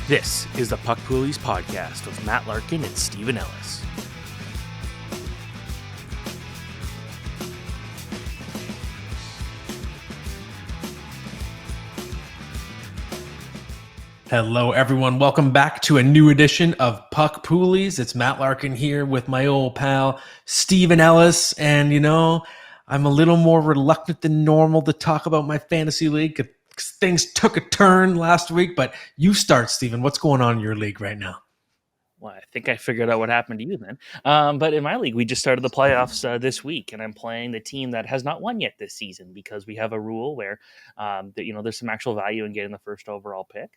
This is the Puck Poolies podcast with Matt Larkin and Stephen Ellis. Hello, everyone. Welcome back to a new edition of Puck Poolies. It's Matt Larkin here with my old pal, Stephen Ellis. And, I'm a little more reluctant than normal to talk about my fantasy league. Things took a turn last week, but you start, Stephen. What's going on in your league right now? Well, I think I figured out what happened to you then. But in my league, we just started the playoffs this week, and I'm playing the team that has not won yet this season because we have a rule where, there's some actual value in getting the first overall pick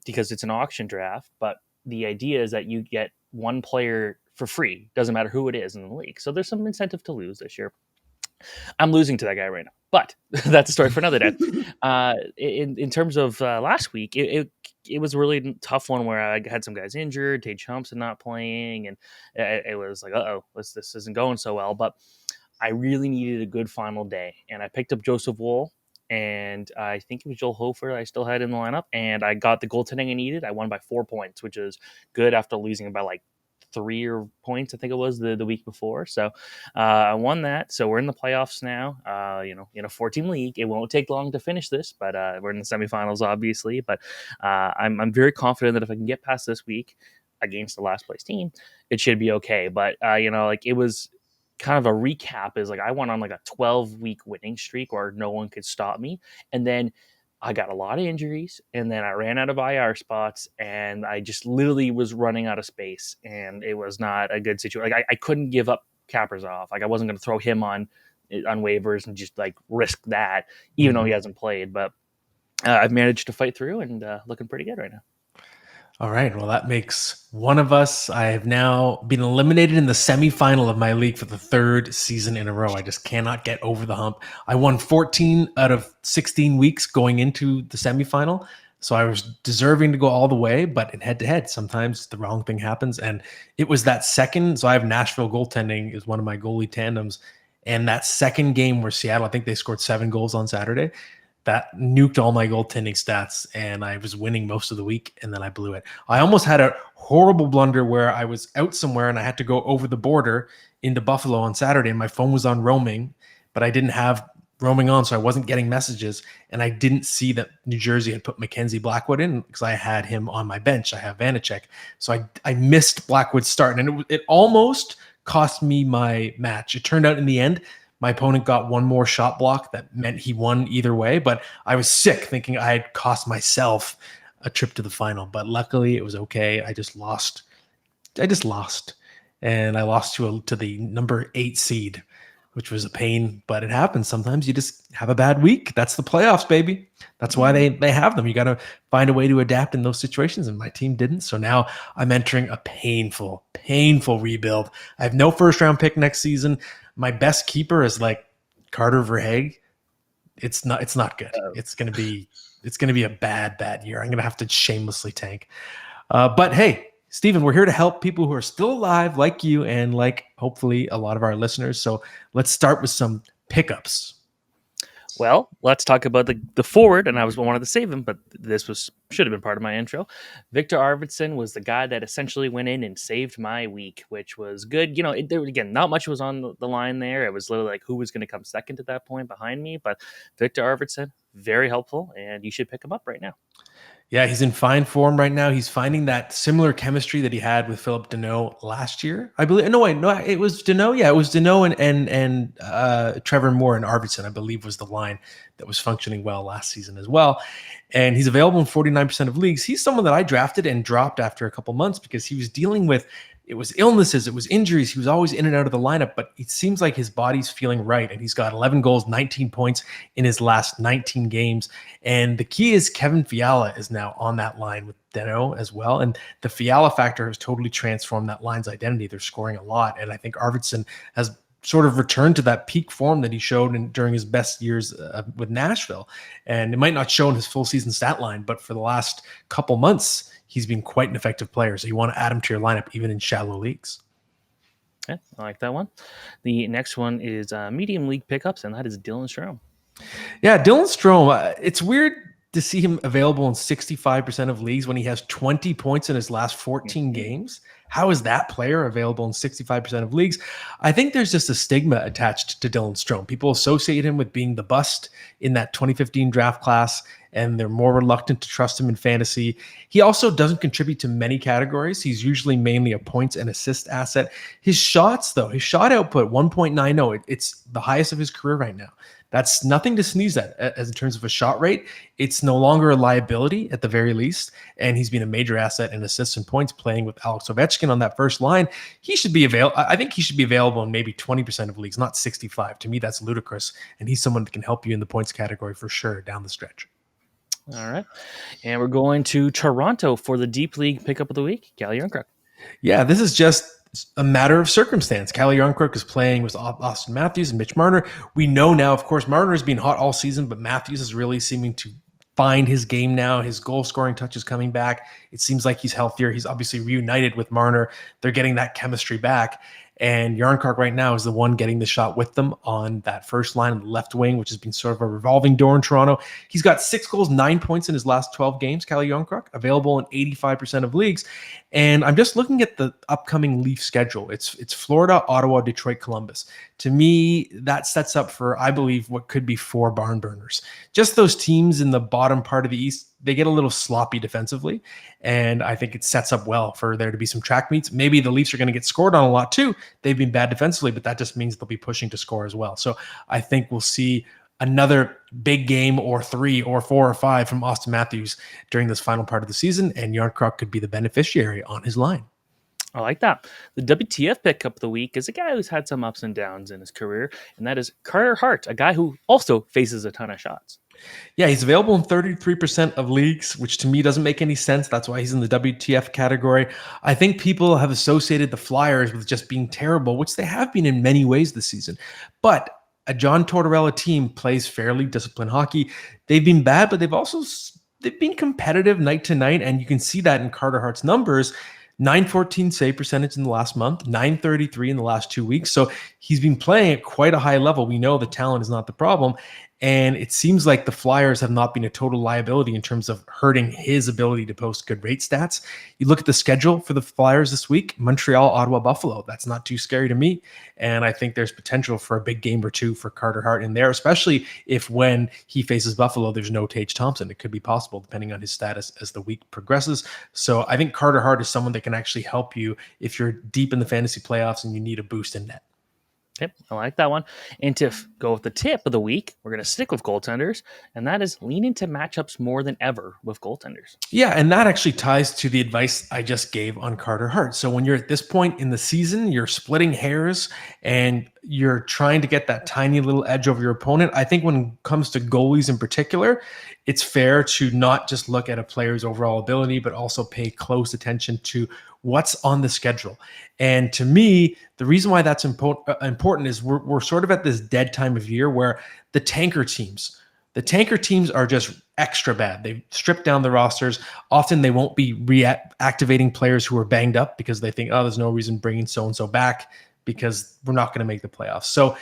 because it's an auction draft. But the idea is that you get one player for free. Doesn't matter who it is in the league. So there's some incentive to lose this year. I'm losing to that guy right now, but that's a story for another day. In terms of last week, it was a really tough one where I had some guys injured, Tage Thompson not playing, and it was like, this isn't going so well. But I really needed a good final day, and I picked up Joseph Woll, and I think it was Joel Hofer I still had in the lineup, and I got the goaltending I needed. I won by 4 points, which is good after losing by like 3 points, I think it was the week before. So I won that. So we're in the playoffs now. In a 4-team league, it won't take long to finish this, but we're in the semifinals, obviously. But I'm very confident that if I can get past this week against the last place team, it should be okay. But it was kind of a recap. Is like I went on like a 12-week winning streak where no one could stop me, and then I got a lot of injuries, and then I ran out of IR spots, and I just literally was running out of space, and it was not a good situation. Like I couldn't give up Kaprizov. Like I wasn't going to throw him on waivers and just like risk that, even though he hasn't played. But I've managed to fight through and looking pretty good right now. All right. Well, that makes one of us. I have now been eliminated in the semifinal of my league for the 3rd season in a row. I just cannot get over the hump. I won 14 out of 16 weeks going into the semifinal. So I was deserving to go all the way, but in head-to-head, sometimes the wrong thing happens. And it was that second. So I have Nashville goaltending is one of my goalie tandems. And that second game where Seattle, I think they scored 7 goals on Saturday. That nuked all my goaltending stats, and I was winning most of the week, and then I blew it. I almost had a horrible blunder where I was out somewhere, and I had to go over the border into Buffalo on Saturday, and my phone was on roaming, but I didn't have roaming on, so I wasn't getting messages, and I didn't see that New Jersey had put Mackenzie Blackwood in because I had him on my bench. I have Vanacek, so I missed Blackwood's start, and it almost cost me my match. It turned out in the end, my opponent got one more shot block that meant he won either way, but I was sick thinking I had cost myself a trip to the final. But luckily, it was okay. I just lost, and I lost to the number 8 seed, which was a pain. But it happens. Sometimes you just have a bad week. That's the playoffs, baby. That's why they have them. You got to find a way to adapt in those situations, and my team didn't. So now I'm entering a painful rebuild. I have no first-round pick next season. My best keeper is like Carter Verhaeghe. It's not good. It's gonna be a bad year. I'm gonna have to shamelessly tank. But hey, Stephen, we're here to help people who are still alive, like you, and like hopefully a lot of our listeners. So let's start with some pickups. Well, let's talk about the forward, and I wanted to save him, but should have been part of my intro. Victor Arvidsson was the guy that essentially went in and saved my week, which was good. Again, not much was on the line there. It was literally like who was going to come second at that point behind me, but Victor Arvidsson, very helpful, and you should pick him up right now. Yeah, he's in fine form right now. He's finding that similar chemistry that he had with Philip Deneau last year, I believe. No, it was Deneau. Yeah, it was Deneau and Trevor Moore and Arvidsson, I believe, was the line that was functioning well last season as well. And he's available in 49% of leagues. He's someone that I drafted and dropped after a couple months because he was dealing with it was illnesses, it was injuries. He was always in and out of the lineup, but it seems like his body's feeling right. And he's got 11 goals, 19 points in his last 19 games. And the key is Kevin Fiala is now on that line with Deneau as well. And the Fiala factor has totally transformed that line's identity. They're scoring a lot. And I think Arvidsson has sort of returned to that peak form that he showed during his best years with Nashville. And it might not show in his full season stat line, but for the last couple months, he's been quite an effective player. So you want to add him to your lineup, even in shallow leagues. Yeah, I like that one. The next one is medium league pickups, and that is Dylan Strome. Yeah, Dylan Strome. It's weird to see him available in 65% of leagues when he has 20 points in his last 14 Mhm. games. How is that player available in 65% of leagues? I think there's just a stigma attached to Dylan Strome. People associate him with being the bust in that 2015 draft class, and they're more reluctant to trust him in fantasy. He also doesn't contribute to many categories. He's usually mainly a points and assist asset. His shots, though, his shot output, 1.90, it's the highest of his career right now. That's nothing to sneeze at as in terms of a shot rate. It's no longer a liability at the very least. And he's been a major asset in assists and points playing with Alex Ovechkin on that first line. He should be available. I think he should be available in maybe 20% of leagues, not 65. To me, that's ludicrous. And he's someone that can help you in the points category for sure down the stretch. All right. And we're going to Toronto for the Deep League pickup of the week, Calle Jarnkrok. Yeah, this is just a matter of circumstance. Calle Jarnkrok is playing with Auston Matthews and Mitch Marner. We know now, of course, Marner has been hot all season, but Matthews is really seeming to find his game now. His goal scoring touch is coming back. It seems like he's healthier. He's obviously reunited with Marner. They're getting that chemistry back. And Jarnkrok right now is the one getting the shot with them on that first line on the left wing, which has been sort of a revolving door in Toronto. He's got 6 goals, 9 points in his last 12 games, Calle Jarnkrok, available in 85% of leagues. And I'm just looking at the upcoming Leaf schedule. It's Florida, Ottawa, Detroit, Columbus. To me, that sets up for, I believe, what could be 4 barn burners. Just those teams in the bottom part of the East, they get a little sloppy defensively, and I think it sets up well for there to be some track meets. Maybe the Leafs are going to get scored on a lot too. They've been bad defensively, but that just means they'll be pushing to score as well. So I think we'll see another big game or 3 or 4 or 5 from Auston Matthews during this final part of the season, and Jarnkrok could be the beneficiary on his line. I like that. The WTF pickup of the week is a guy who's had some ups and downs in his career, and that is Carter Hart, a guy who also faces a ton of shots. Yeah, he's available in 33% of leagues, which to me doesn't make any sense. That's why he's in the WTF category. I think people have associated the Flyers with just being terrible, which they have been in many ways this season. But a John Tortorella team plays fairly disciplined hockey. They've been bad, but they've been competitive night to night, and you can see that in Carter Hart's numbers. 914 save percentage in the last month, 933 in the last 2 weeks. So he's been playing at quite a high level. We know the talent is not the problem. And it seems like the Flyers have not been a total liability in terms of hurting his ability to post good rate stats. You look at the schedule for the Flyers this week: Montreal, Ottawa, Buffalo. That's not too scary to me. And I think there's potential for a big game or 2 for Carter Hart in there, especially if when he faces Buffalo, there's no Tage Thompson. It could be possible depending on his status as the week progresses. So I think Carter Hart is someone that can actually help you if you're deep in the fantasy playoffs and you need a boost in net. Yep, I like that one. And to go with the tip of the week, we're going to stick with goaltenders, and that is lean into matchups more than ever with goaltenders. Yeah, and that actually ties to the advice I just gave on Carter Hart. So when you're at this point in the season, you're splitting hairs and you're trying to get that tiny little edge over your opponent. I think when it comes to goalies in particular, it's fair to not just look at a player's overall ability, but also pay close attention to what's on the schedule. And to me, the reason why that's important is we're sort of at this dead time of year where the tanker teams are just extra bad. They've stripped down the rosters. Often they won't be reactivating players who are banged up because they think, oh, there's no reason bringing so-and-so back because we're not going to make the playoffs. So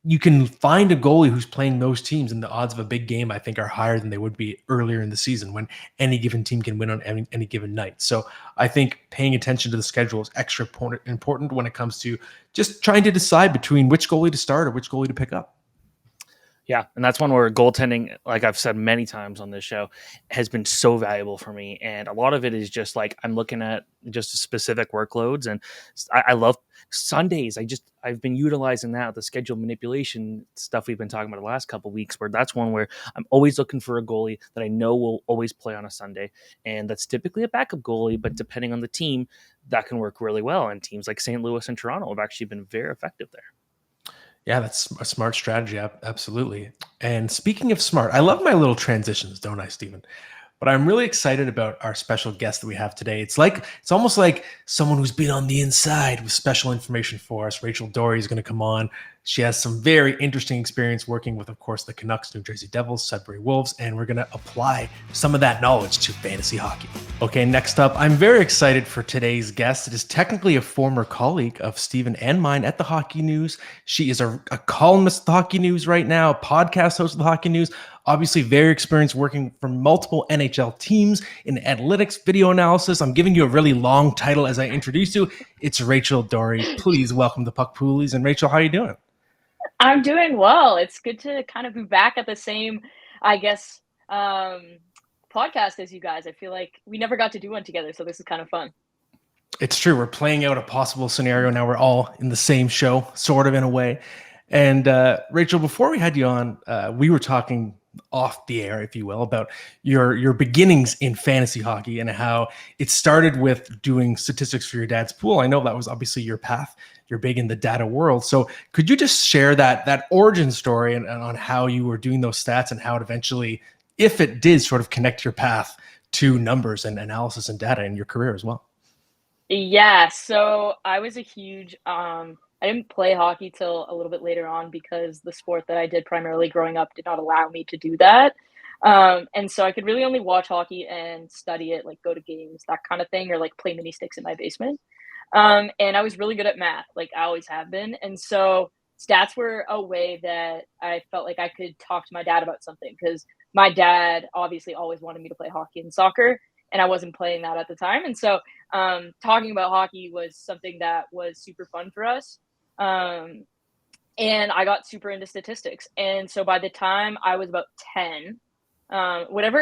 you can find a goalie who's playing those teams, and the odds of a big game, I think, are higher than they would be earlier in the season when any given team can win on any given night. So I think paying attention to the schedule is extra important when it comes to just trying to decide between which goalie to start or which goalie to pick up. Yeah, and that's one where goaltending, like I've said many times on this show, has been so valuable for me. And a lot of it is just like I'm looking at just specific workloads, and I love Sundays. I've been utilizing that, the schedule manipulation stuff we've been talking about the last couple of weeks, where that's one where I'm always looking for a goalie that I know will always play on a Sunday, and that's typically a backup goalie. But depending on the team, that can work really well. And teams like St. Louis and Toronto have actually been very effective there. Yeah, that's a smart strategy. Absolutely. And speaking of smart, I love my little transitions, don't I, Stephen? But I'm really excited about our special guest that we have today. It's almost like someone who's been on the inside with special information for us. Rachel Doerrie is going to come on. She has some very interesting experience working with, of course, the Canucks, New Jersey Devils, Sudbury Wolves, and we're going to apply some of that knowledge to fantasy hockey. Okay, next up, I'm very excited for today's guest. It is technically a former colleague of Stephen and mine at the Hockey News. She is a columnist at the Hockey News right now, a podcast host of the Hockey News, obviously very experienced working for multiple NHL teams in analytics, video analysis. I'm giving you a really long title as I introduce you. It's Rachel Doerrie. Please welcome the Puck Poolies. And Rachel, how are you doing? I'm doing well. It's good to kind of be back at the same, I guess, podcast as you guys. I feel like we never got to do one together, so this is kind of fun. It's true. We're playing out a possible scenario now. We're all in the same show, sort of in a way. And Rachel, before we had you on, we were talking off the air, if you will, about your beginnings in fantasy hockey and how it started with doing statistics for your dad's pool. I know that was obviously your path. You're big in the data world. So could you just share that origin story and on how you were doing those stats and how it eventually, if it did sort of connect your path to numbers and analysis and data in your career as well? Yeah, so I was a huge I didn't play hockey till a little bit later on because the sport that I did primarily growing up did not allow me to do that. And so I could really only watch hockey and study it, like go to games, that kind of thing, or like play mini sticks in my basement. And I was really good at math, like I always have been. And so stats were a way that I felt like I could talk to my dad about something because my dad obviously always wanted me to play hockey and soccer, and I wasn't playing that at the time. And so talking about hockey was something that was super fun for us. Um, and I got super into statistics. And so by the time I was about 10, whenever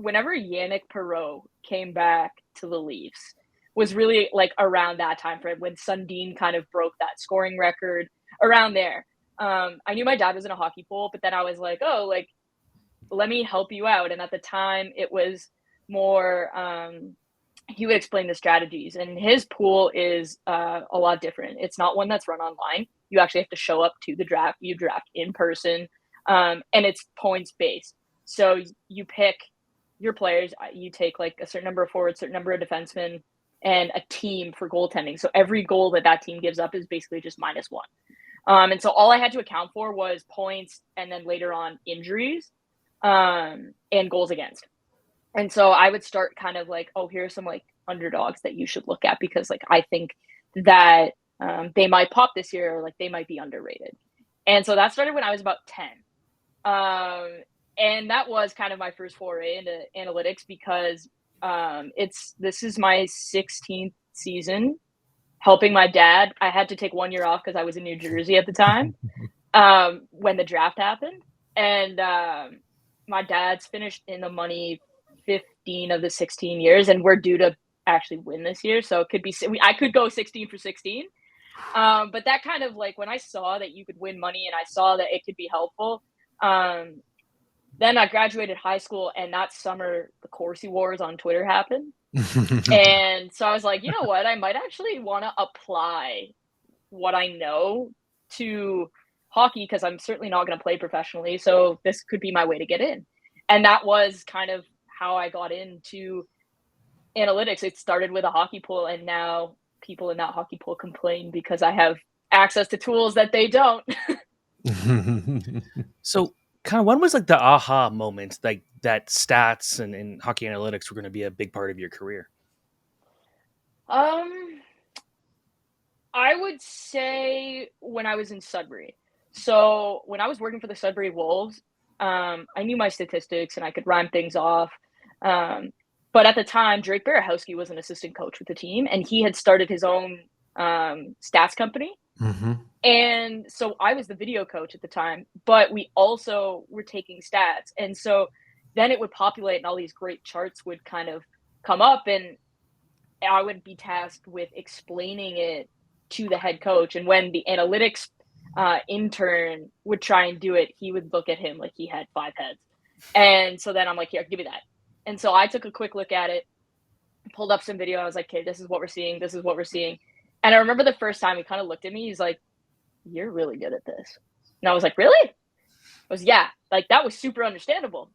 Yannick Perreault came back to the Leafs was really like around that time frame when Sundin kind of broke that scoring record around there. I knew my dad was in a hockey pool, but then I was like, oh, like, let me help you out. And at the time it was more, he would explain the strategies, and his pool is a lot different. It's not one that's run online. You actually have to show up to the draft. You draft in person, and it's points based. So you pick your players. You take like a certain number of forwards, certain number of defensemen, and a team for goaltending. So every goal that team gives up is basically just -1. And so all I had to account for was points, and then later on injuries, and goals against. And so I would start kind of like, oh, here's some like underdogs that you should look at because like I think that they might pop this year, or like they might be underrated. And so that started when I was about 10. And that was kind of my first foray into analytics because this is my 16th season helping my dad. I had to take 1 year off because I was in New Jersey at the time when the draft happened. And my dad's finished in the money 15 of the 16 years, and we're due to actually win this year. So it could be, I could go 16 for 16. But that kind of like when I saw that you could win money and I saw that it could be helpful, then I graduated high school, and that summer the Corsi Wars on Twitter happened. And so I was like, you know what, I might actually want to apply what I know to hockey because I'm certainly not going to play professionally. So this could be my way to get in. And that was kind of how I got into analytics. It started with a hockey pool, and now people in that hockey pool complain because I have access to tools that they don't. So kind of when was like the aha moment, like that stats and hockey analytics were going to be a big part of your career? I would say when I was in Sudbury. So when I was working for the Sudbury Wolves, I knew my statistics and I could rhyme things off. But at the time, Drake Barahowski was an assistant coach with the team, and he had started his own stats company. Mm-hmm. And so I was the video coach at the time, but we also were taking stats. And so then it would populate and all these great charts would kind of come up, and I would be tasked with explaining it to the head coach. And when the analytics intern would try and do it, he would look at him like he had 5 heads. And so then I'm like, here, give me that. And so I took a quick look at it, pulled up some video. I was like, okay, this is what we're seeing. This is what we're seeing. And I remember the first time he kind of looked at me, he's like, you're really good at this. And I was like, really? I was, yeah, like that was super understandable.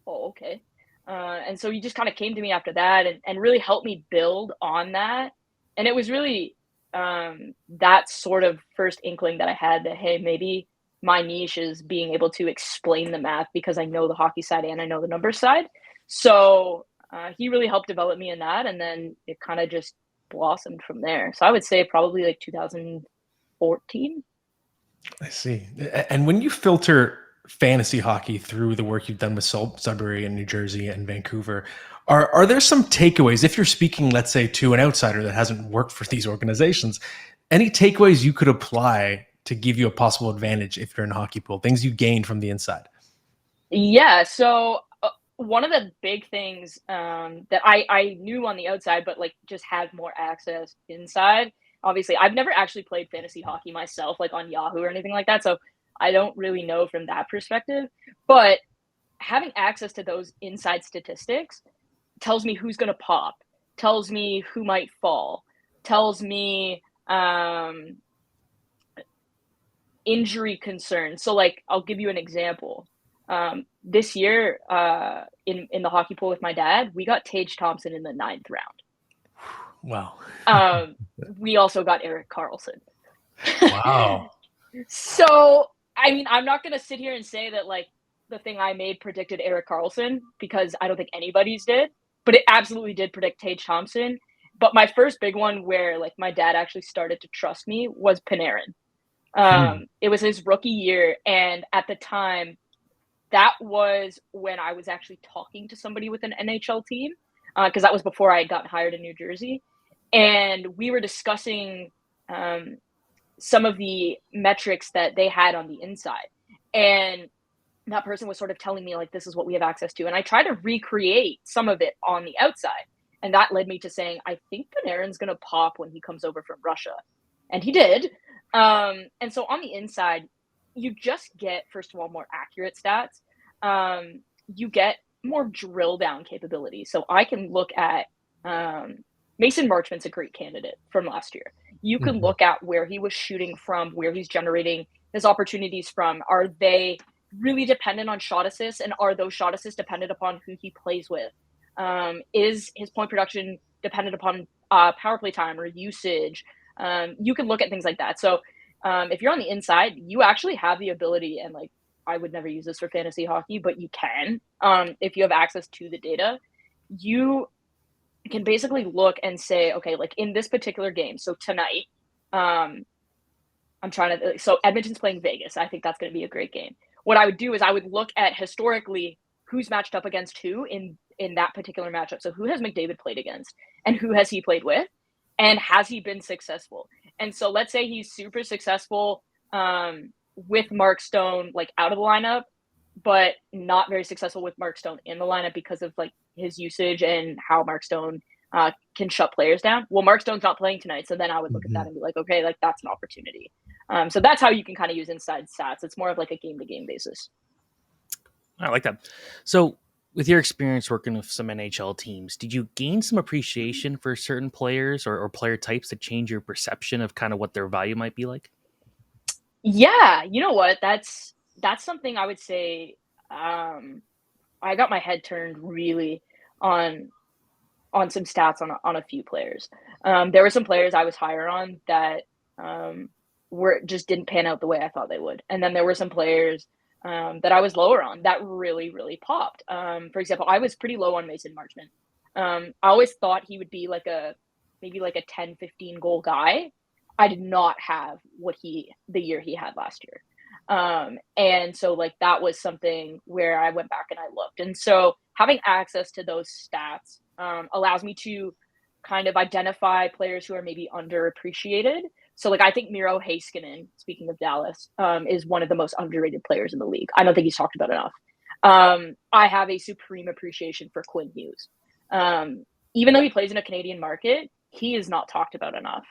Oh, okay. And so he just kind of came to me after that and really helped me build on that. And it was really that sort of first inkling that I had that, hey, maybe my niche is being able to explain the math because I know the hockey side and I know the numbers side. So he really helped develop me in that. And then it kind of just blossomed from there. So I would say probably like 2014. I see. And when you filter fantasy hockey through the work you've done with Sudbury and New Jersey and Vancouver. Are there some takeaways, if you're speaking, let's say, to an outsider that hasn't worked for these organizations, any takeaways you could apply to give you a possible advantage if you're in a hockey pool, things you gained from the inside? Yeah. So one of the big things that I knew on the outside, but like just had more access inside. Obviously, I've never actually played fantasy hockey myself, like on Yahoo or anything like that. So I don't really know from that perspective. But having access to those inside statistics tells me who's going to pop, tells me who might fall, tells me injury concerns. So, like, I'll give you an example. This year, in the hockey pool with my dad, we got Tage Thompson in the 9th round. Wow. We also got Erik Karlsson. Wow. So, I mean, I'm not going to sit here and say that, like, the thing I made predicted Erik Karlsson, because I don't think anybody's did, but it absolutely did predict Tage Thompson. But my first big one where, like, my dad actually started to trust me was Panarin. It was his rookie year, and at the time, that was when I was actually talking to somebody with an NHL team, because that was before I had gotten hired in New Jersey. And we were discussing some of the metrics that they had on the inside. And that person was sort of telling me, like, this is what we have access to. And I tried to recreate some of it on the outside. And that led me to saying, I think Panarin's going to pop when he comes over from Russia. And he did. And so on the inside, you just get, first of all, more accurate stats. You get more drill down capability. So I can look at Mason Marchment's a great candidate from last year. You can look at where he was shooting from, where he's generating his opportunities from. Are they really dependent on shot assists, and are those shot assists dependent upon who he plays with? Is his point production dependent upon power play time or usage? You can look at things like that. So if you're on the inside, you actually have the ability, and like, I would never use this for fantasy hockey, but you can, if you have access to the data, you can basically look and say, okay, like in this particular game, so tonight, so Edmonton's playing Vegas. I think that's going to be a great game. What I would do is I would look at historically who's matched up against who in that particular matchup. So who has McDavid played against, and who has he played with, and has he been successful? And so let's say he's super successful with Mark Stone, like, out of the lineup, but not very successful with Mark Stone in the lineup because of like his usage and how Mark Stone can shut players down. Well, Mark Stone's not playing tonight. So then I would look at that and be like, okay, like, that's an opportunity. So that's how you can kind of use inside stats. It's more of like a game to game basis. I like that. So with your experience working with some NHL teams, did you gain some appreciation for certain players or player types that change your perception of kind of what their value might be like? Yeah, you know what? That's something I would say. I got my head turned really on some stats on a few players. There were some players I was higher on that just didn't pan out the way I thought they would, and then there were some players that I was lower on that really, really popped. For example, I was pretty low on Mason Marchment. I always thought he would be like maybe like a 10, 15 goal guy. I did not have the year he had last year. And so like that was something where I went back and I looked. And so having access to those stats allows me to kind of identify players who are maybe underappreciated. So like I think Miro Heiskanen, speaking of Dallas, is one of the most underrated players in the league. I don't think he's talked about enough. I have a supreme appreciation for Quinn Hughes. Even though he plays in a Canadian market, he is not talked about enough.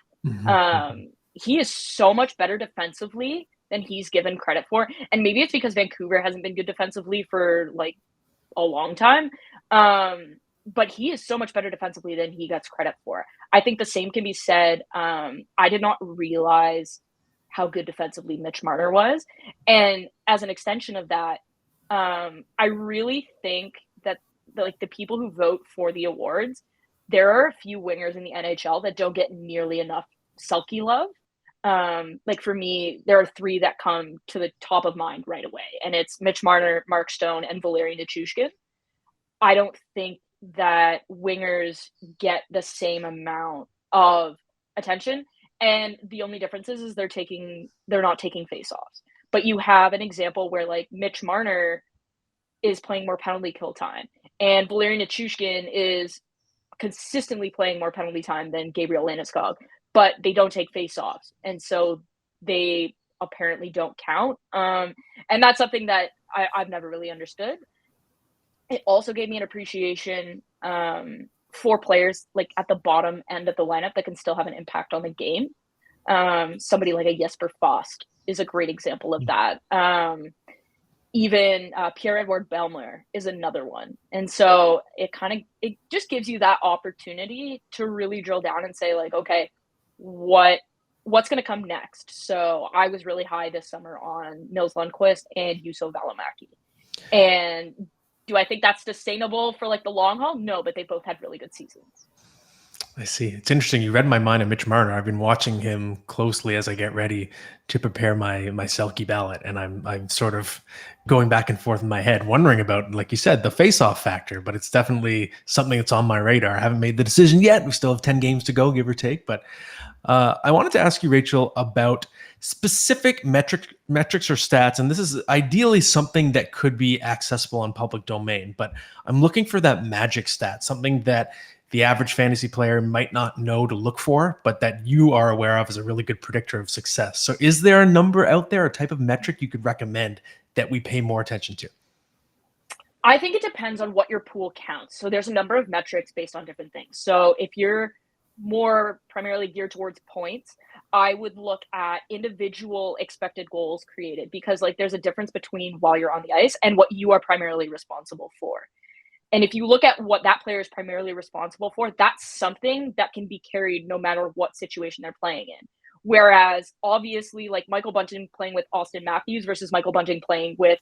He is so much better defensively than he's given credit for. And maybe it's because Vancouver hasn't been good defensively for like a long time. But he is so much better defensively than he gets credit for. I think the same can be said. I did not realize how good defensively Mitch Marner was. And as an extension of that, I really think that the people who vote for the awards, there are a few wingers in the NHL that don't get nearly enough Selke love. Like for me, there are three that come to the top of mind right away, and it's Mitch Marner, Mark Stone, and Valeri Nichushkin. I don't think that wingers get the same amount of attention, and the only difference is they're not taking face-offs. But you have an example where like Mitch Marner is playing more penalty kill time, and Valerian Nichushkin is consistently playing more penalty time than Gabriel Landeskog, but they don't take face-offs, and so they apparently don't count. And that's something that I've never really understood. It also gave me an appreciation for players like at the bottom end of the lineup that can still have an impact on the game. Somebody like a Jesper Fast is a great example of that. Even Pierre-Edouard Bellemare is another one. And so it just gives you that opportunity to really drill down and say like, okay, what's going to come next? So I was really high this summer on Nils Lundqvist and Juuso Välimäki. And do I think that's sustainable for like the long haul? No, but they both had really good seasons. I see. It's interesting. You read my mind on Mitch Marner. I've been watching him closely as I get ready to prepare my Selke ballot, and I'm sort of going back and forth in my head, wondering about, like you said, the face-off factor. But it's definitely something that's on my radar. I haven't made the decision yet. We still have 10 games to go, give or take. But I wanted to ask you, Rachel, about specific metrics or stats, and this is ideally something that could be accessible on public domain. But I'm looking for that magic stat, something that the average fantasy player might not know to look for, but that you are aware of as a really good predictor of success. So is there a number out there, a type of metric you could recommend that we pay more attention to? I think it depends on what your pool counts. So there's a number of metrics based on different things. So if you're more primarily geared towards points, I would look at individual expected goals created, because like there's a difference between while you're on the ice and what you are primarily responsible for. And if you look at what that player is primarily responsible for, that's something that can be carried no matter what situation they're playing in. Whereas obviously like Michael Bunting playing with Auston Matthews versus Michael Bunting playing with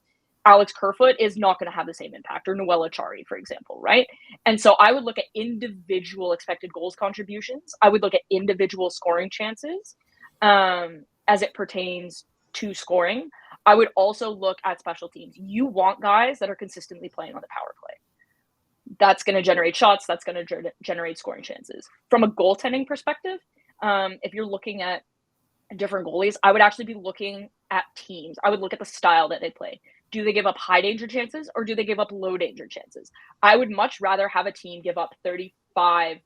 Alex Kerfoot is not going to have the same impact, or Noel Achari, for example, right? And so I would look at individual expected goals contributions. I would look at individual scoring chances as it pertains to scoring. I would also look at special teams. You want guys that are consistently playing on the power play. That's going to generate shots. That's going to generate scoring chances. From a goaltending perspective, if you're looking at different goalies, I would actually be looking at teams. I would look at the style that they play. Do they give up high danger chances, or do they give up low danger chances? I would much rather have a team give up 35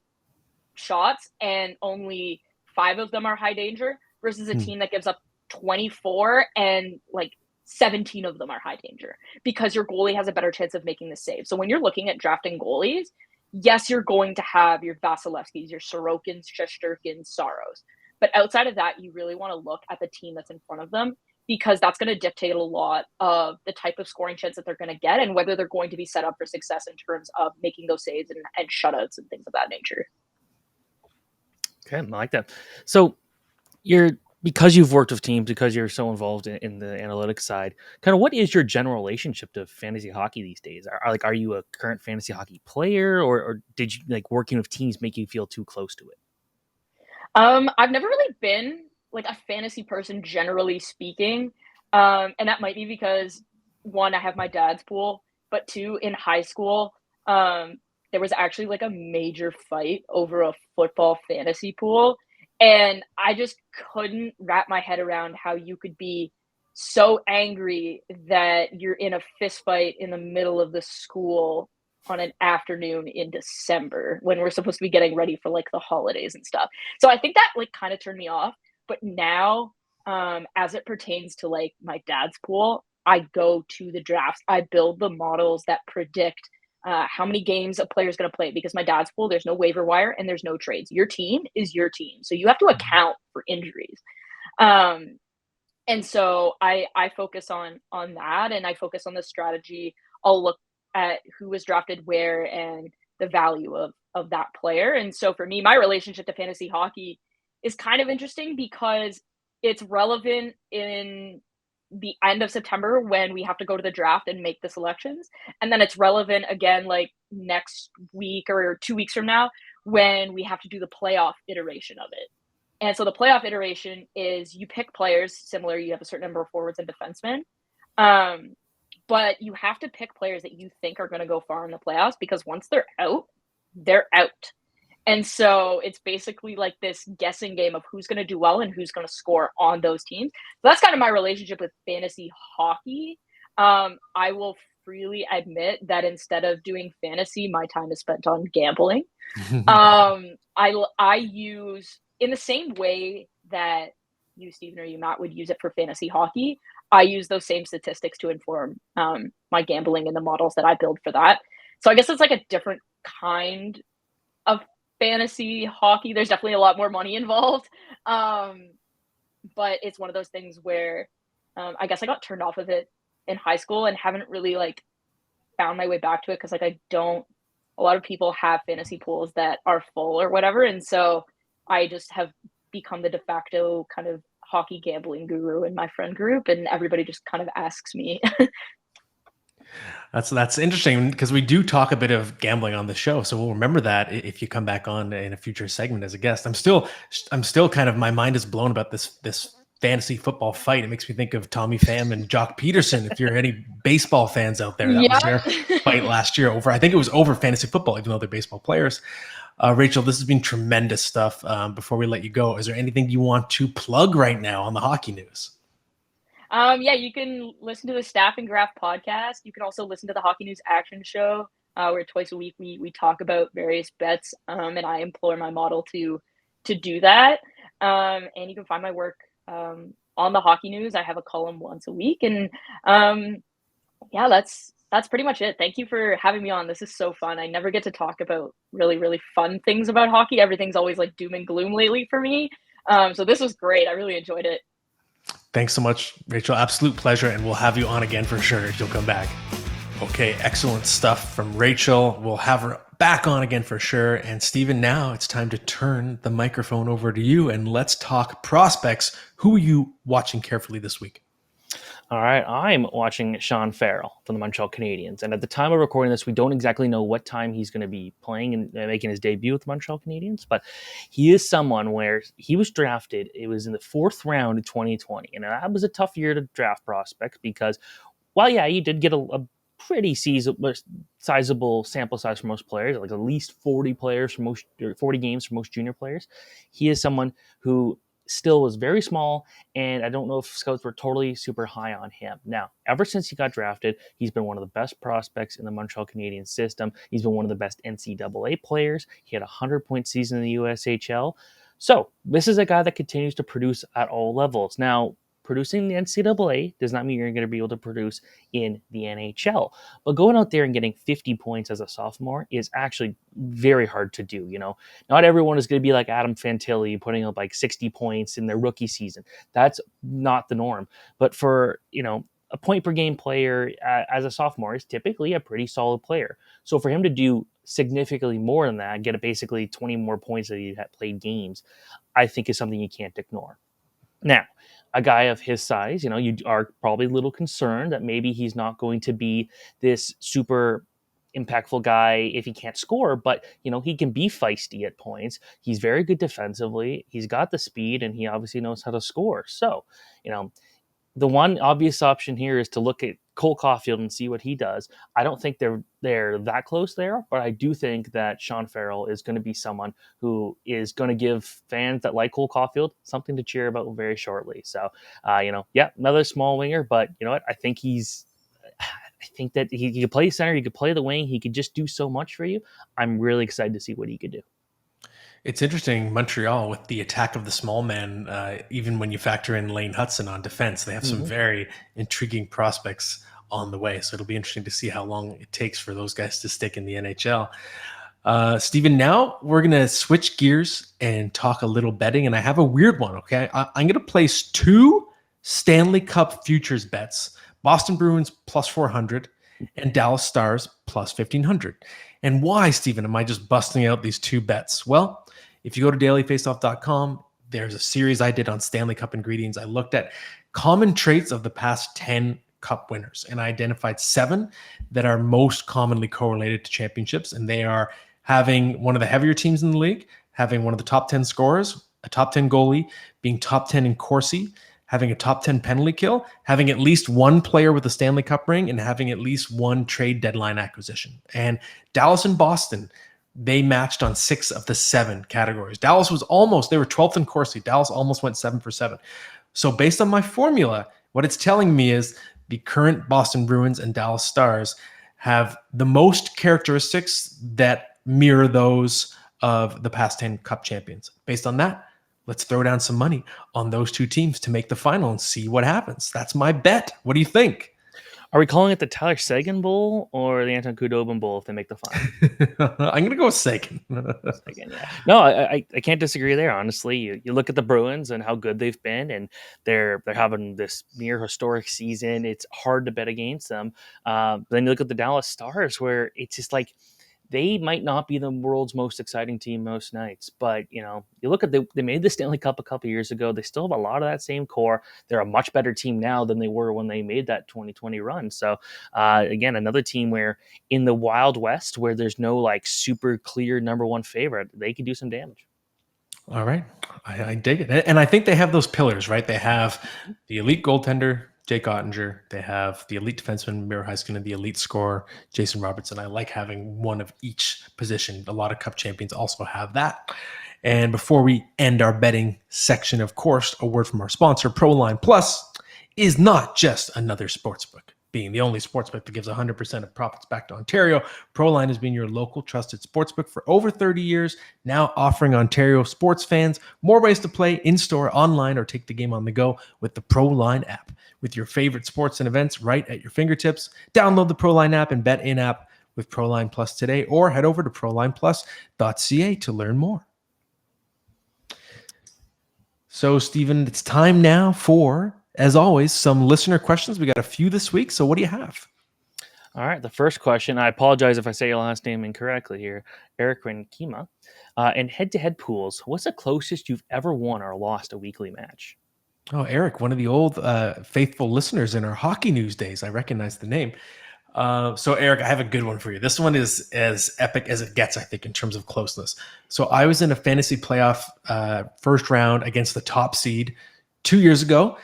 shots and only 5 of them are high danger versus a team that gives up 24 and like 17 of them are high danger, because your goalie has a better chance of making the save. So when you're looking at drafting goalies, yes, you're going to have your Vasilevskis, your Sorokins, Shesterkins, Saros. But outside of that, you really want to look at the team that's in front of them, because that's going to dictate a lot of the type of scoring chance that they're going to get and whether they're going to be set up for success in terms of making those saves and shutouts and things of that nature. Okay, I like that. So because you've worked with teams, because you're so involved in the analytics side, kind of what is your general relationship to fantasy hockey these days? Are you a current fantasy hockey player, or did you like working with teams make you feel too close to it? I've never really been like a fantasy person, generally speaking. And that might be because 1, I have my dad's pool, but 2, in high school, there was actually like a major fight over a football fantasy pool. And I just couldn't wrap my head around how you could be so angry that you're in a fist fight in the middle of the school on an afternoon in December when we're supposed to be getting ready for like the holidays and stuff. So I think that like kind of turned me off. But now, as it pertains to like my dad's pool, I go to the drafts. I build the models that predict how many games a player is going to play, because my dad's pool, there's no waiver wire and there's no trades. Your team is your team. So you have to account for injuries. And so I focus on that, and I focus on the strategy. I'll look at who was drafted where and the value of that player. And so for me, my relationship to fantasy hockey is kind of interesting because it's relevant in the end of September when we have to go to the draft and make the selections. And then it's relevant again, like next week or 2 weeks from now, when we have to do the playoff iteration of it. And so the playoff iteration is you pick players similar. You have a certain number of forwards and defensemen. But you have to pick players that you think are going to go far in the playoffs, because once they're out, they're out. And so it's basically like this guessing game of who's going to do well and who's going to score on those teams. So that's kind of my relationship with fantasy hockey. I will freely admit that instead of doing fantasy, my time is spent on gambling. I use, in the same way that you, Stephen, or you, Matt, would use it for fantasy hockey, I use those same statistics to inform my gambling and the models that I build for that. So I guess it's like a different kind of fantasy hockey. There's definitely a lot more money involved. But it's one of those things where I guess I got turned off of it in high school and haven't really like found my way back to it because like a lot of people have fantasy pools that are full or whatever. And so I just have become the de facto kind of hockey gambling guru in my friend group, and everybody just kind of asks me. That's interesting because we do talk a bit of gambling on the show, so we'll remember that if you come back on in a future segment as a guest. I'm still kind of, my mind is blown about this fantasy football fight. It makes me think of Tommy Pham and Jock Peterson. If you're any baseball fans out there, that was their fight last year over. I think it was over fantasy football, even though they're baseball players. Rachel, this has been tremendous stuff. Before we let you go, is there anything you want to plug right now on the hockey news? Yeah, you can listen to the Staff and Graph podcast. You can also listen to the Hockey News Action Show, where twice a week we talk about various bets, and I implore my model to do that. And you can find my work on the Hockey News. I have a column once a week, and yeah, that's pretty much it. Thank you for having me on. This is so fun. I never get to talk about really, really fun things about hockey. Everything's always like doom and gloom lately for me. So this was great. I really enjoyed it. Thanks so much, Rachel. Absolute pleasure, and we'll have you on again for sure if you'll come back. Okay, excellent stuff from Rachel. We'll have her back on again for sure. And Stephen, now it's time to turn the microphone over to you, and let's talk prospects. Who are you watching carefully this week? All right, I'm watching Sean Farrell from the Montreal Canadiens. And at the time of recording this, we don't exactly know what time he's going to be playing and making his debut with the Montreal Canadiens. But he is someone where he was drafted. It was in the 4th round of 2020. And that was a tough year to draft prospects because, well, yeah, you did get a pretty sizable sample size for most players, like at least 40 players for most, or 40 games for most junior players. He is someone who still was very small, and I don't know if scouts were totally super high on him. Now, ever since he got drafted, he's been one of the best prospects in the Montreal Canadiens system. He's been one of the best NCAA players. He had a 100-point season in the USHL. So this is a guy that continues to produce at all levels. Now, producing in the NCAA does not mean you're going to be able to produce in the NHL. But going out there and getting 50 points as a sophomore is actually very hard to do. You know, not everyone is going to be like Adam Fantilli putting up like 60 points in their rookie season. That's not the norm. But for, you know, a point per game player as a sophomore is typically a pretty solid player. So for him to do significantly more than that, get basically 20 more points that he had played games, I think is something you can't ignore. Now, a guy of his size, you know, you are probably a little concerned that maybe he's not going to be this super impactful guy if he can't score, but, you know, he can be feisty at points. He's very good defensively. He's got the speed, and he obviously knows how to score. So, you know, the one obvious option here is to look at Cole Caulfield and see what he does. I don't think they're that close there, but I do think that Sean Farrell is going to be someone who is going to give fans that like Cole Caulfield something to cheer about very shortly. So, you know, yeah, another small winger, but you know what? I think that he could play center, he could play the wing, he could just do so much for you. I'm really excited to see what he could do. It's interesting, Montreal, with the attack of the small man, even when you factor in Lane Hudson on defense, they have some very intriguing prospects on the way. So it'll be interesting to see how long it takes for those guys to stick in the NHL. Stephen, now we're going to switch gears and talk a little betting. And I have a weird one, okay? I'm going to place 2 Stanley Cup futures bets, Boston Bruins plus 400 and Dallas Stars plus 1,500. And why, Stephen, am I just busting out these 2 bets? Well, if you go to dailyfaceoff.com, there's a series I did on Stanley Cup ingredients. I looked at common traits of the past 10 Cup winners, and I identified 7 that are most commonly correlated to championships. And they are having one of the heavier teams in the league, having one of the top 10 scorers, a top 10 goalie, being top 10 in Corsi, having a top 10 penalty kill, having at least 1 player with a Stanley Cup ring, and having at least 1 trade deadline acquisition. And Dallas and Boston they matched on 6 of the 7 categories. Dallas was almost, they were 12th in Corsi. Dallas almost went 7 for 7. So based on my formula, what it's telling me is the current Boston Bruins and Dallas Stars have the most characteristics that mirror those of the past 10 Cup champions. Based on that, let's throw down some money on those two teams to make the final and see what happens. That's my bet. What do you think? Are we calling it the Tyler Seguin Bowl or the Anton Khudobin Bowl if they make the final? I'm going to go with Seguin. Seguin, yeah. No, I can't disagree there, honestly. You look at the Bruins and how good they've been, and they're having this near historic season. It's hard to bet against them. Then you look at the Dallas Stars, where it's just like they might not be the world's most exciting team most nights, but you look at they made the Stanley Cup a couple years ago. They still have a lot of that same core. They're a much better team now than they were when they made that 2020 run. So again, another team where in the Wild West, where there's no like super clear number one favorite, they can do some damage. All right. I dig it. And I think they have those pillars, right? They have the elite goaltender, Jake Ottinger. They have the elite defenseman, Miro Heiskanen, the elite scorer, Jason Robertson. I like having one of each position. A lot of Cup champions also have that. And before we end our betting section, of course, a word from our sponsor, PROLINE Plus is not just another sportsbook. Being the only sportsbook that gives 100% of profits back to Ontario, PROLINE has been your local trusted sportsbook for over 30 years, now offering Ontario sports fans more ways to play in-store, online, or take the game on the go with the PROLINE app. With your favorite sports and events right at your fingertips, download the PROLINE app and bet in-app with PROLINE Plus today, or head over to PROLINEplus.ca to learn more. So, Stephen, it's time now for, as always, some listener questions. We got a few this week. So what do you have? All right. The first question, I apologize if I say your last name incorrectly here. Eric Renkima. In head-to-head pools, what's the closest you've ever won or lost a weekly match? Oh, Eric, one of the old faithful listeners in our hockey news days. I recognize the name. So, Eric, I have a good one for you. This one is as epic as it gets, I think, in terms of closeness. So I was in a fantasy playoff first round against the top seed 2 years ago.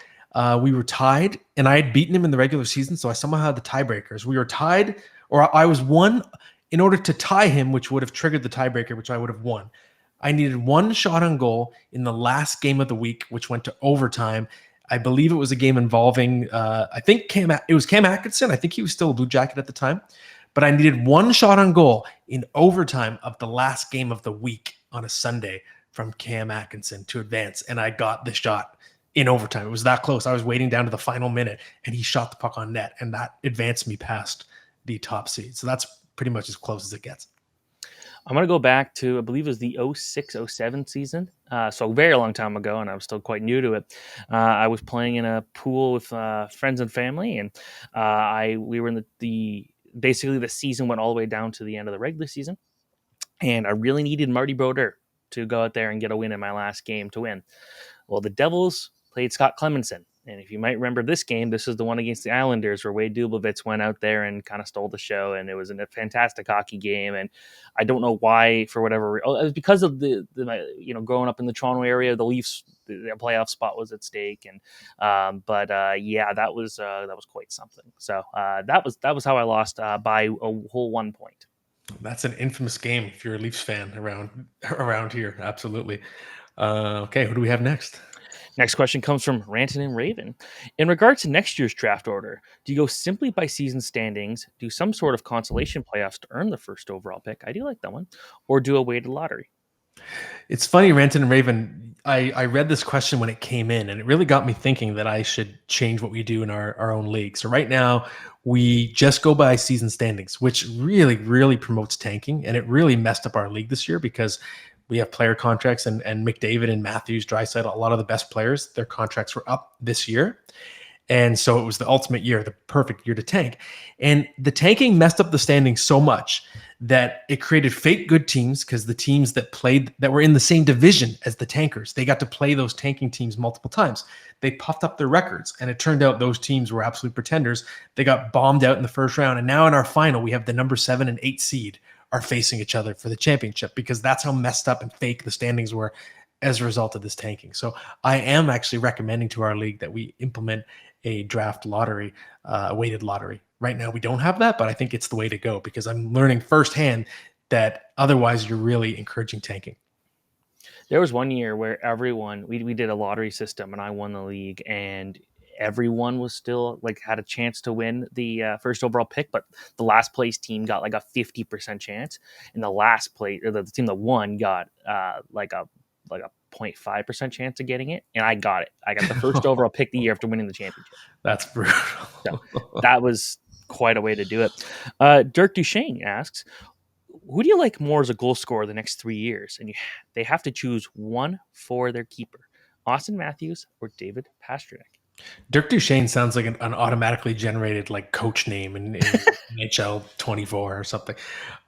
We were tied, and I had beaten him in the regular season, so I somehow had the tiebreakers. We were tied, or I was one. In order to tie him, which would have triggered the tiebreaker, which I would have won, I needed one shot on goal in the last game of the week, which went to overtime. I believe it was a game involving, I think it was Cam Atkinson. I think he was still a Blue Jacket at the time. But I needed one shot on goal in overtime of the last game of the week on a Sunday from Cam Atkinson to advance, and I got the shot in overtime. It was that close. I was waiting down to the final minute, and he shot the puck on net, and that advanced me past the top seed. So that's pretty much as close as it gets. I'm going to go back to, I believe it was the 06-07 season. So a very long time ago, and I was still quite new to it. I was playing in a pool with friends and family, and we were in basically the season went all the way down to the end of the regular season. And I really needed Marty Brodeur to go out there and get a win in my last game to win. Well, the Devils played Scott Clemenson. And if you might remember this game, this is the one against the Islanders where Wade Dubovitz went out there and kind of stole the show. And it was a fantastic hockey game. And I don't know why, for whatever reason. It was because of the growing up in the Toronto area, the Leafs, the playoff spot was at stake. And yeah, that was quite something. So that was how I lost by a whole 1 point. That's an infamous game if you're a Leafs fan around here. Absolutely. Okay, who do we have next? Next question comes from Ranton and Raven. In regards to next year's draft order, do you go simply by season standings, do some sort of consolation playoffs to earn the first overall pick? I do like that one. Or do a weighted lottery? It's funny, Ranton and Raven. I read this question when it came in, and it really got me thinking that I should change what we do in our own league. So right now, we just go by season standings, which really, really promotes tanking, and it really messed up our league this year because we have player contracts, and McDavid and Matthews, Draisaitl, a lot of the best players, their contracts were up this year. And so it was the ultimate year, the perfect year to tank. And the tanking messed up the standings so much that it created fake good teams because the teams that were in the same division as the tankers, they got to play those tanking teams multiple times. They puffed up their records, and it turned out those teams were absolute pretenders. They got bombed out in the first round. And now in our final, we have the number 7 and 8 seed are facing each other for the championship because that's how messed up and fake the standings were as a result of this tanking. So I am actually recommending to our league that we implement a draft lottery, a weighted lottery. Right now we don't have that, but I think it's the way to go because I'm learning firsthand that otherwise you're really encouraging tanking. There was one year where everyone we did a lottery system and I won the league, and everyone was still like had a chance to win the first overall pick, but the last place team got like a 50% chance, and the last place or the team that won got like a 0.5% chance of getting it, and I got it. I got the first overall pick the year after winning the championship. That's brutal. So that was quite a way to do it. Dirk Duchesne asks, who do you like more as a goal scorer the next 3 years? And they have to choose one for their keeper: Auston Matthews or David Pastrnak. Dirk Duchesne sounds like an automatically generated like coach name in NHL 24 or something.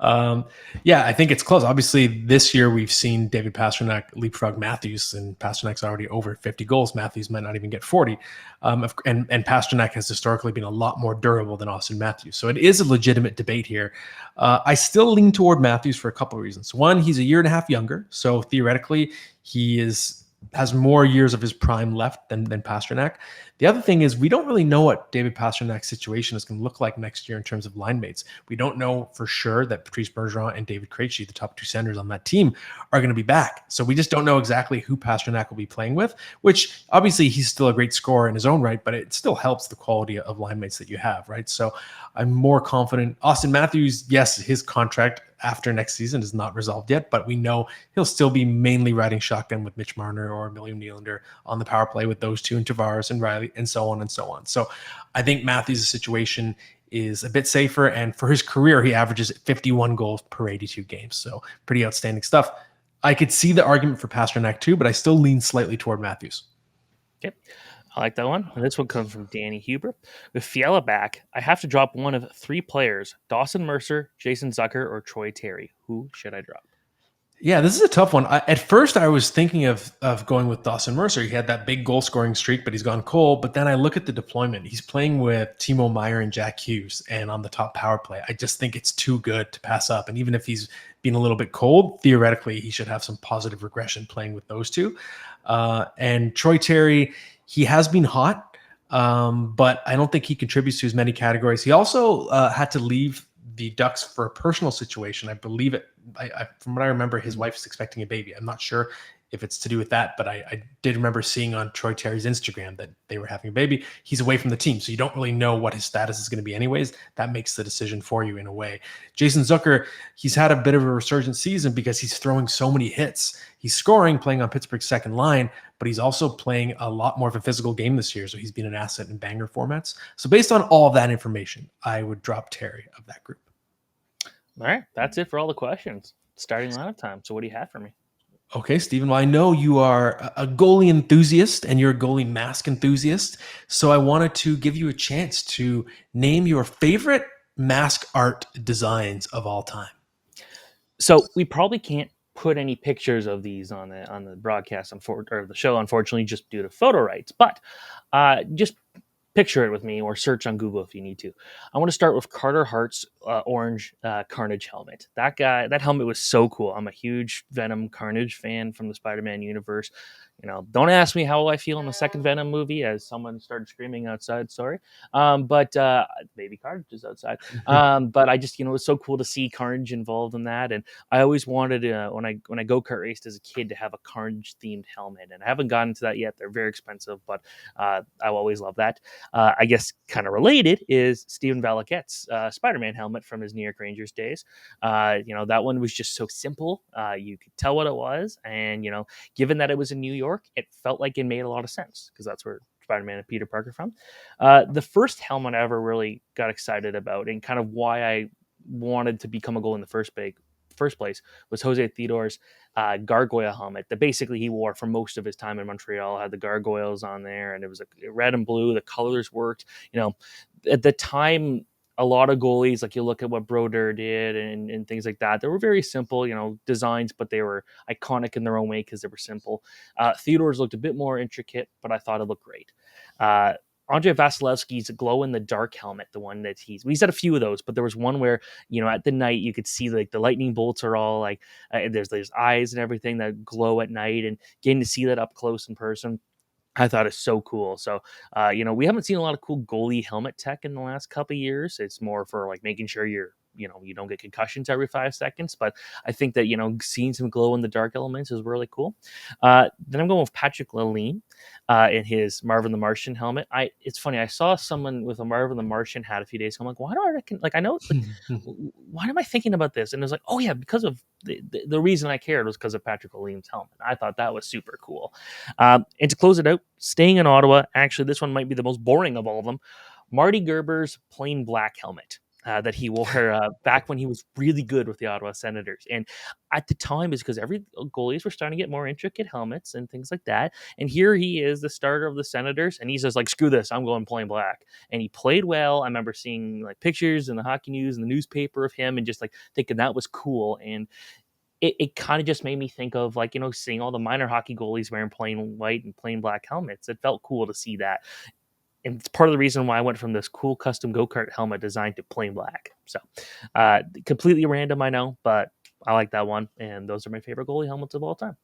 Yeah, I think it's close. Obviously, this year we've seen David Pastrnak leapfrog Matthews, and Pasternak's already over 50 goals. Matthews might not even get 40. And Pastrnak has historically been a lot more durable than Auston Matthews. So it is a legitimate debate here. I still lean toward Matthews for a couple of reasons. One, he's a year and a half younger. So theoretically, he has more years of his prime left than Pastrnak. The other thing is we don't really know what David Pasternak's situation is going to look like next year in terms of line mates. We don't know for sure that Patrice Bergeron and David Krejci, the top two centers on that team, are going to be back. So we just don't know exactly who Pastrnak will be playing with, which obviously he's still a great scorer in his own right, but it still helps the quality of line mates that you have, right? So I'm more confident. Auston Matthews, yes, his contract after next season is not resolved yet, but we know he'll still be mainly riding shotgun with Mitch Marner or William Nylander on the power play with those two and Tavares and Riley and so on and so on. So I think Matthews' situation is a bit safer, and for his career, he averages 51 goals per 82 games. So pretty outstanding stuff. I could see the argument for Pastrnak too, but I still lean slightly toward Matthews. Okay. I like that one. And this one comes from Danny Huber. With Fiala back, I have to drop one of 3 players: Dawson Mercer, Jason Zucker, or Troy Terry. Who should I drop? Yeah, this is a tough one. At first, I was thinking of going with Dawson Mercer. He had that big goal-scoring streak, but he's gone cold. But then I look at the deployment. He's playing with Timo Meier and Jack Hughes, and on the top power play. I just think it's too good to pass up. And even if he's been a little bit cold, theoretically, he should have some positive regression playing with those two. And Troy Terry, he has been hot, but I don't think he contributes to as many categories. He also had to leave the Ducks for a personal situation. I believe it. From what I remember, his wife is expecting a baby. I'm not sure if it's to do with that, but I did remember seeing on Troy Terry's Instagram that they were having a baby. He's away from the team, so you don't really know what his status is going to be anyways. That makes the decision for you in a way. Jason Zucker, he's had a bit of a resurgent season because he's throwing so many hits. He's scoring, playing on Pittsburgh's second line, but he's also playing a lot more of a physical game this year, so he's been an asset in banger formats. So based on all of that information, I would drop Terry of that group. All right. That's it for all the questions. Starting lineup time. So what do you have for me? Okay, Stephen. Well, I know you are a goalie enthusiast and you're a goalie mask enthusiast. So I wanted to give you a chance to name your favorite mask art designs of all time. So we probably can't put any pictures of these on the broadcast or the show, unfortunately, just due to photo rights. But just picture it with me, or search on Google if you need to. I want to start with Carter Hart's orange Carnage helmet. That helmet was so cool. I'm a huge Venom Carnage fan from the Spider-Man universe. Don't ask me how I feel in the second Venom movie, as someone started screaming outside. Sorry. But baby Carnage is outside. But I just, it was so cool to see Carnage involved in that. And I always wanted, when I go-kart raced as a kid, to have a Carnage themed helmet. And I haven't gotten to that yet. They're very expensive, but I always love that. I guess kind of related is Steven Valiquette's Spider-Man helmet from his New York Rangers days. That one was just so simple. You could tell what it was. And, given that it was in New York, it felt like it made a lot of sense because that's where Spider-Man and Peter Parker from. The first helmet I ever really got excited about, and kind of why I wanted to become a goalie in the first place, was Jose Theodore's gargoyle helmet that basically he wore for most of his time in Montreal. Had the gargoyles on there, and it was red and blue. The colors worked. At the time, a lot of goalies, like you look at what Brodeur did and things like that, they were very simple, designs, but they were iconic in their own way because they were simple. Theodore's looked a bit more intricate, but I thought it looked great. Andrei Vasilevsky's glow-in-the-dark helmet, the one that he's had a few of those, but there was one where, at the night you could see the lightning bolts are all there's eyes and everything that glow at night, and getting to see that up close in person, I thought it's so cool. So, we haven't seen a lot of cool goalie helmet tech in the last couple of years. It's more for making sure you're you don't get concussions every 5 seconds. But I think that, seeing some glow in the dark elements is really cool. Then I'm going with Patrick Lalime in his Marvin the Martian helmet. It's funny, I saw someone with a Marvin the Martian hat a few days ago. I'm like, why do I reckon, like, I know, like, why am I thinking about this? And it was like, oh yeah, because of the reason I cared was because of Patrick Lalime's helmet. I thought that was super cool. And to close it out, staying in Ottawa, actually, this one might be the most boring of all of them. Marty Gerber's plain black helmet that he wore back when he was really good with the Ottawa Senators. And at the time, is because every goalies were starting to get more intricate helmets and things like that. And here he is, the starter of the Senators, and he says, like, screw this, I'm going plain black. And he played well. I remember seeing like pictures in the hockey news and the newspaper of him and just like thinking that was cool. And it kind of just made me think of, like, seeing all the minor hockey goalies wearing plain white and plain black helmets. It felt cool to see that. And it's part of the reason why I went from this cool custom go-kart helmet design to plain black. So completely random, I know, but I like that one. And those are my favorite goalie helmets of all time.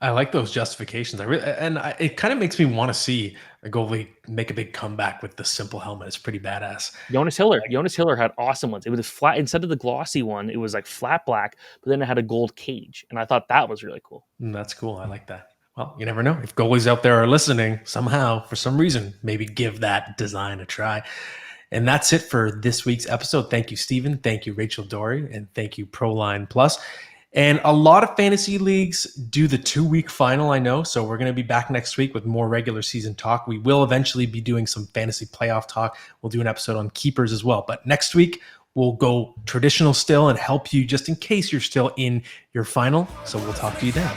I like those justifications. It kind of makes me want to see a goalie make a big comeback with the simple helmet. It's pretty badass. Jonas Hiller had awesome ones. It was flat, instead of the glossy one, it was like flat black, but then it had a gold cage. And I thought that was really cool. That's cool. I like that. Well, you never know. If goalies out there are listening somehow, for some reason, maybe give that design a try. And that's it for this week's episode. Thank you, Stephen. Thank you, Rachel Doerrie. And thank you, PROLINE Plus. And a lot of fantasy leagues do the 2-week final, I know. So we're going to be back next week with more regular season talk. We will eventually be doing some fantasy playoff talk. We'll do an episode on keepers as well. But next week, we'll go traditional still and help you just in case you're still in your final. So we'll talk to you then.